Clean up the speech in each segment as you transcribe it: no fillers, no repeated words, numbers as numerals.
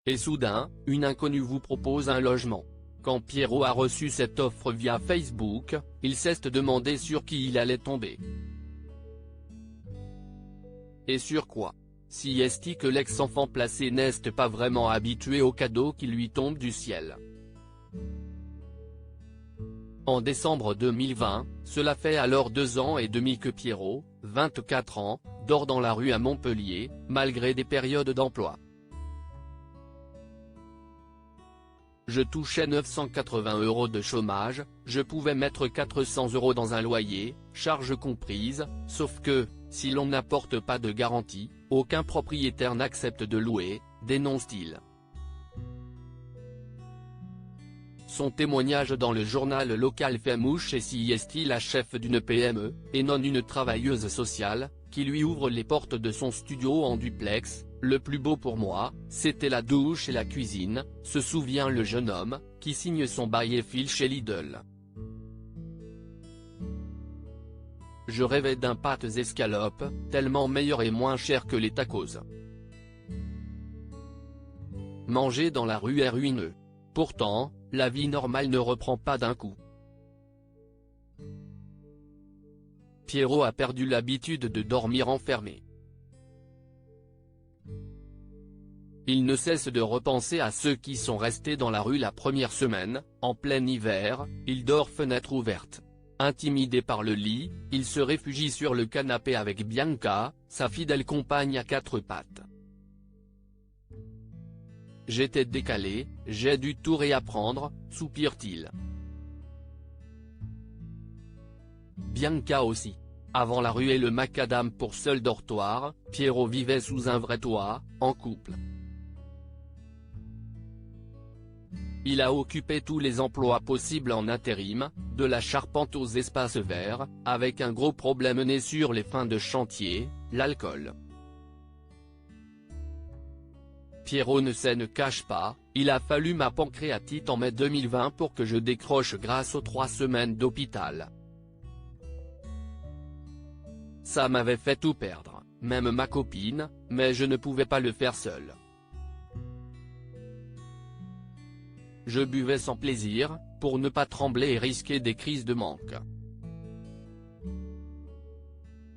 Et soudain, une inconnue vous propose un logement. Quand Pierrot a reçu cette offre via Facebook, il s'est demandé sur qui il allait tomber. Et sur quoi? Si est-il que l'ex-enfant placé n'est pas vraiment habitué aux cadeaux qui lui tombent du ciel. En décembre 2020, cela fait alors 2 ans et demi que Pierrot, 24 ans, dort dans la rue à Montpellier, malgré des périodes d'emploi. Je touchais 980 € de chômage, je pouvais mettre 400 € dans un loyer, charges comprises, sauf que, si l'on n'apporte pas de garantie, aucun propriétaire n'accepte de louer, dénonce-t-il. Son témoignage dans le journal local fait mouche. Et si est-il la chef d'une PME, et non une travailleuse sociale, qui lui ouvre les portes de son studio en duplex. Le plus beau pour moi, c'était la douche et la cuisine, se souvient le jeune homme, qui signe son bail et file chez Lidl. Je rêvais d'un pâtes escalopes, tellement meilleur et moins cher que les tacos. Manger dans la rue est ruineux. Pourtant, la vie normale ne reprend pas d'un coup. Pierrot a perdu l'habitude de dormir enfermé. Il ne cesse de repenser à ceux qui sont restés dans la rue la première semaine. En plein hiver, il dort fenêtre ouverte. Intimidé par le lit, il se réfugie sur le canapé avec Bianca, sa fidèle compagne à 4 pattes. J'étais décalé, j'ai dû tout réapprendre, soupire-t-il. Bianca aussi. Avant la rue et le macadam pour seul dortoir, Pierrot vivait sous un vrai toit, en couple. Il a occupé tous les emplois possibles en intérim, de la charpente aux espaces verts, avec un gros problème né sur les fins de chantier, l'alcool. Pierrot ne cache pas, il a fallu ma pancréatite en mai 2020 pour que je décroche grâce aux 3 semaines d'hôpital. Ça m'avait fait tout perdre, même ma copine, mais je ne pouvais pas le faire seul. Je buvais sans plaisir, pour ne pas trembler et risquer des crises de manque.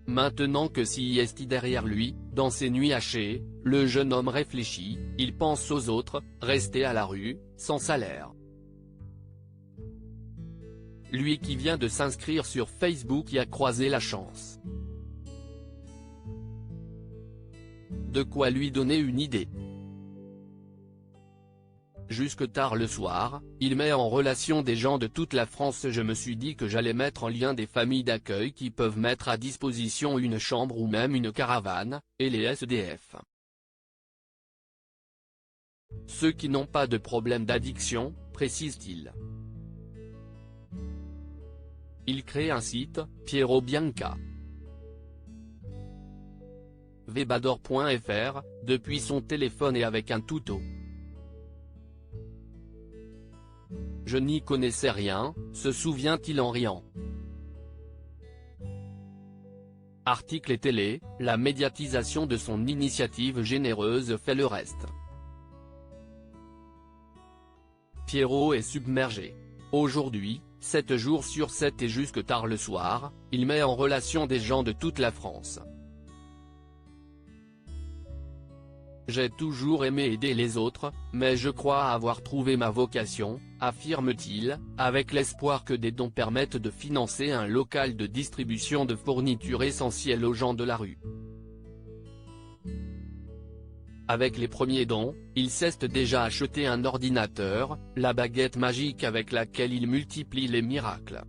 Maintenant que si est derrière lui, dans ses nuits hachées, le jeune homme réfléchit, il pense aux autres, restés à la rue, sans salaire. Lui qui vient de s'inscrire sur Facebook y a croisé la chance. De quoi lui donner une idée. Jusque tard le soir, il met en relation des gens de toute la France. Je me suis dit que j'allais mettre en lien des familles d'accueil qui peuvent mettre à disposition une chambre ou même une caravane, et les SDF. Ceux qui n'ont pas de problème d'addiction, précise-t-il. Il crée un site, Pierrot Bianca. Vebador.fr, depuis son téléphone et avec un tuto. Je n'y connaissais rien, se souvient-il en riant. Articles et télé, la médiatisation de son initiative généreuse fait le reste. Pierrot est submergé. Aujourd'hui, 7 jours sur 7 et jusque tard le soir, il met en relation des gens de toute la France. J'ai toujours aimé aider les autres, mais je crois avoir trouvé ma vocation, affirme-t-il, avec l'espoir que des dons permettent de financer un local de distribution de fournitures essentielles aux gens de la rue. Avec les premiers dons, il s'est déjà acheté un ordinateur, la baguette magique avec laquelle il multiplie les miracles.